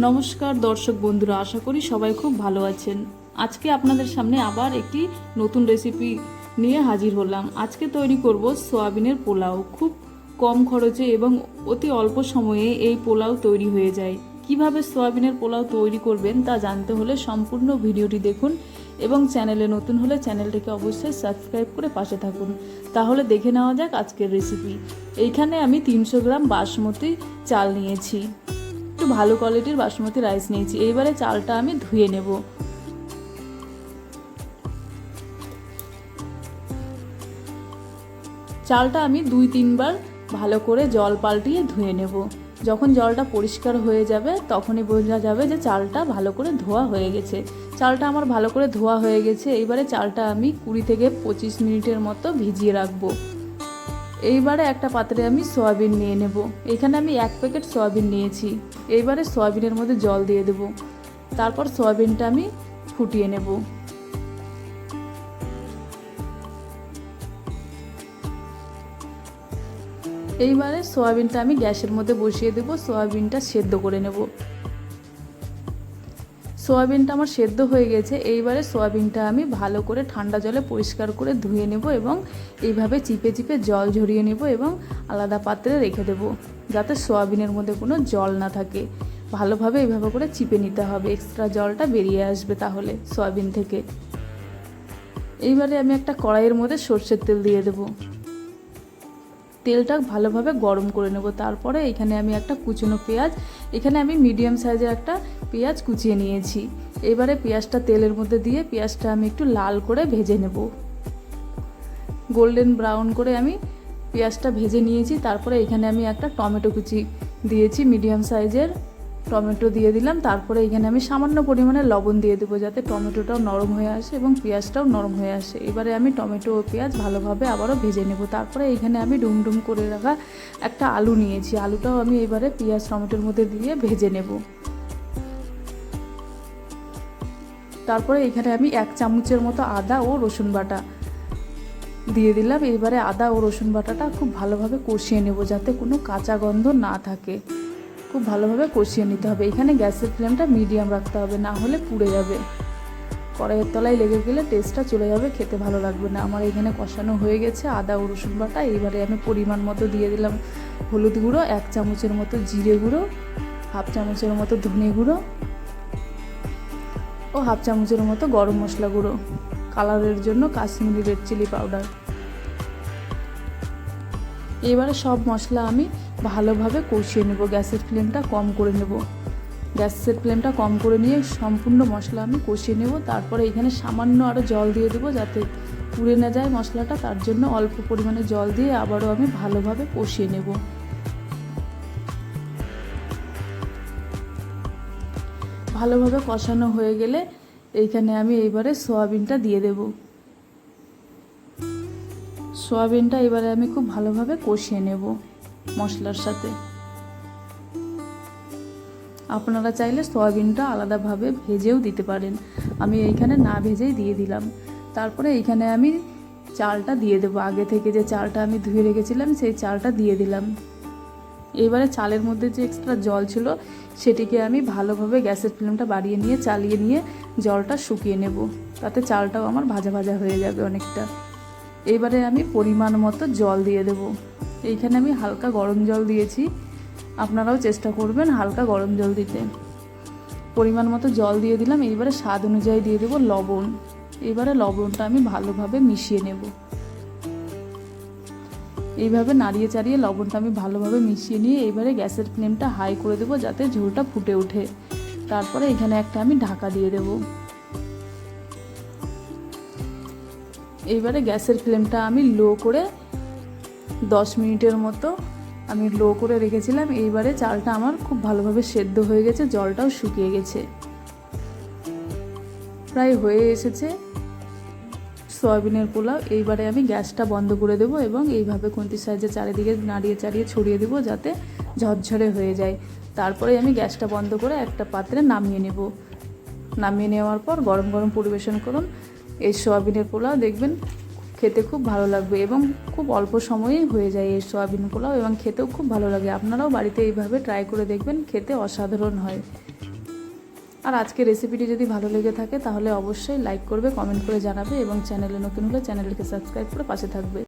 নমস্কার দর্শক বন্ধুরা, আশা করি সবাই খুব ভালো আছেন। আজকে আপনাদের সামনে আবার একটি নতুন রেসিপি নিয়ে হাজির হলাম। আজকে তৈরি করব সয়াবিনের পোলাও। খুব কম খরচে এবং অতি অল্প সময়ে এই পোলাও তৈরি হয়ে যায়। কিভাবে সয়াবিনের পোলাও তৈরি করবেন তা জানতে হলে সম্পূর্ণ ভিডিওটি দেখুন এবং চ্যানেলে নতুন হলে চ্যানেলটিকে অবশ্যই সাবস্ক্রাইব করে পাশে থাকুন। তাহলে দেখে নেওয়া যাক আজকের রেসিপি। এইখানে আমি 300 গ্রাম বাসমতি চাল নিয়েছি, একটু ভালো কোয়ালিটির বাসমতি রাইস নিয়েছি। এইবারে চালটা আমি ধুয়ে নেব। চালটা আমি 2-3 বার ভালো করে জল পাল্টিয়ে ধুয়ে নেব। যখন জলটা পরিষ্কার হয়ে যাবে তখনই বোঝা যাবে যে চালটা ভালো করে ধোয়া হয়ে গেছে। চালটা আমার ভালো করে ধোয়া হয়ে গেছে। এইবারে চালটা আমি 20 থেকে 25 মিনিটের মতো ভিজিয়ে রাখবো। এইবারে একটা পাত্রে আমি সয়াবিন নিয়ে নেব। এখানে আমি 1 প্যাকেট সয়াবিন নিয়েছি। এইবারে সয়াবিনের মধ্যে জল দিয়ে দেব। তারপর সয়াবিনটা আমি ফুটিয়ে নেব। এইবারে সয়াবিনটা আমি গ্যাসের মধ্যে বসিয়ে দেব। সয়াবিনটা সেদ্ধ করে নেব। সয়াবিনটা আমার সেদ্ধ হয়ে গেছে। এইবারে সয়াবিনটা আমি ভালো করে ঠান্ডা জলে পরিষ্কার করে ধুয়ে নেব এবং এইভাবে চিপে চিপে জল ঝরিয়ে নেব এবং আলাদা পাত্রে রেখে দেব, যাতে সয়াবিনের মধ্যে কোনো জল না থাকে। ভালোভাবে এইভাবে করে চিপে নিতে হবে, এক্সট্রা জলটা বেরিয়ে আসবে তাহলে সয়াবিন থেকে। এইবারে আমি একটা কড়াইয়ের মধ্যে সরষের তেল দিয়ে দেব। তেলটা ভালোভাবে গরম করে নেব। তারপরে এখানে আমি একটা কুচনো পেঁয়াজ, এখানে আমি মিডিয়াম সাইজের একটা পেঁয়াজ কুচিয়ে নিয়েছি। এবারে পেঁয়াজটা তেলের মধ্যে দিয়ে পেঁয়াজটা আমি একটু লাল করে ভেজে নেব। গোল্ডেন ব্রাউন করে আমি পেঁয়াজটা ভেজে নিয়েছি। তারপরে এখানে আমি একটা টমেটো কুচি দিয়েছি, মিডিয়াম সাইজের টমেটো দিয়ে দিলাম। তারপরে এখানে আমি সামান্য পরিমাণে লবণ দিয়ে দেবো, যাতে টমেটোটাও নরম হয়ে আসে এবং পেঁয়াজটাও নরম হয়ে আসে। এবারে আমি টমেটো ও পেঁয়াজ ভালোভাবে আবারও ভেজে নেব। তারপরে এখানে আমি ডুমডুম করে রাখা একটা আলু নিয়েছি। আলুটাও আমি এবারে পেঁয়াজ টমেটোর মধ্যে দিয়ে ভেজে নেব। তারপরে এখানে আমি 1 চামচের মতো আদা ও রসুন বাটা দিয়ে দিলাম। এবারে আদা ও রসুন বাটাটা খুব ভালোভাবে কষিয়ে নেব, যাতে কোনো কাঁচা গন্ধ না থাকে। খুব ভালোভাবে কষিয়ে নিতে হবে। এখানে গ্যাসের ফ্লেমটা মিডিয়াম রাখতে হবে, না হলে পুড়ে যাবে। কড়াইয়ের তলায় লেগে গেলে টেস্টটা চলে যাবে, খেতে ভালো লাগবে না। আমার এখানে কষানো হয়ে গেছে আদা ও রসুন বাটা। এবারে আমি পরিমাণ মতো দিয়ে দিলাম হলুদ গুঁড়ো, 1 চামচের মতো জিরে গুঁড়ো, 1/2 চামচের মতো ধনে গুঁড়ো ও 1/2 চামচের মতো গরম মশলা গুঁড়ো, কালারের জন্য কাশ্মীরি রেড চিলি পাউডার। এবারে সব মশলা আমি ভালোভাবে কষিয়ে নেব। গ্যাসের ফ্লেমটা কম করে নেব। গ্যাসের ফ্লেমটা কম করে নিয়ে সম্পূর্ণ মশলা আমি কষিয়ে নেব। তারপরে এখানে সামান্য আরও জল দিয়ে দেবো, যাতে পুড়ে না যায় মশলাটা। তার জন্য অল্প পরিমাণে জল দিয়ে আবারও আমি ভালোভাবে কষিয়ে নেব। ভালোভাবে কষানো হয়ে গেলে এইখানে আমি এইবারে সয়াবিনটা দিয়ে দেব। সয়াবিনটা এবারে আমি খুব ভালোভাবে কষিয়ে নেব মশলার সাথে। আপনারা চাইলে সয়াবিনটা আলাদাভাবে ভেজেও দিতে পারেন, আমি এইখানে না ভেজেই দিয়ে দিলাম। তারপরে এইখানে আমি চালটা দিয়ে দেব। আগে থেকে যে চালটা আমি ধুয়ে রেখেছিলাম সেই চালটা দিয়ে দিলাম। এবারে চালের মধ্যে যে এক্সট্রা জল ছিল সেটিকে আমি ভালোভাবে গ্যাসের ফ্লেমটা বাড়িয়ে নিয়ে চালিয়ে নিয়ে জলটা শুকিয়ে নেব, তাতে চালটাও আমার ভাজা ভাজা হয়ে যাবে অনেকটা। এইবারে আমি পরিমাণ মতো জল দিয়ে দেব। এইখানে আমি হালকা গরম জল দিয়েছি, আপনারাও চেষ্টা করবেন হালকা গরম জল দিতে। পরিমাণ মতো জল দিয়ে দিলাম। এইবারে স্বাদ অনুযায়ী দিয়ে দেব লবণ। এইবারে লবণটা আমি ভালোভাবে মিশিয়ে নেব। এইভাবে নাড়িয়ে চাড়িয়ে লবণটা আমি ভালোভাবে মিশিয়ে নিয়ে এইবারে গ্যাসের ফ্লেমটা হাই করে দেবো, যাতে ঝোলটা ফুটে ওঠে। তারপরে এখানে একটা আমি ঢাকা দিয়ে দেব। এইবারে গ্যাসের ফ্লেমটা আমি লো করে 10 মিনিটের মতো আমি লো করে রেখেছিলাম। এইবারে চালটা আমার খুব ভালোভাবে সেদ্ধ হয়ে গেছে, জলটাও শুকিয়ে গেছে, প্রায় হয়ে এসেছে সয়াবিনের পোলাও। এইবারে আমি গ্যাসটা বন্ধ করে দেবো এবং এইভাবে খুন্তির সাহায্যে চারিদিকে নাড়িয়ে চাড়িয়ে ছড়িয়ে দেবো, যাতে ঝরঝরে হয়ে যায়। তারপরে আমি গ্যাসটা বন্ধ করে একটা পাত্রে নামিয়ে নেব। নামিয়ে নেওয়ার পর গরম গরম পরিবেশন করুন এই সয়াবিনের পোলাও। দেখবেন খেতে খুব ভালো লাগবে এবং খুব অল্প সময়েই হয়ে যায় এই সয়াবিন পোলাও, এবং খেতেও খুব ভালো লাগে। আপনারাও বাড়িতে এইভাবে ট্রাই করে দেখবেন, খেতে অসাধারণ হয়। আর আজকের রেসিপিটি যদি ভালো লেগে থাকে তাহলে অবশ্যই লাইক করবে, কমেন্ট করে জানাবে এবং চ্যানেলে নতুন হলে চ্যানেলটিকে সাবস্ক্রাইব করে পাশে থাকবে।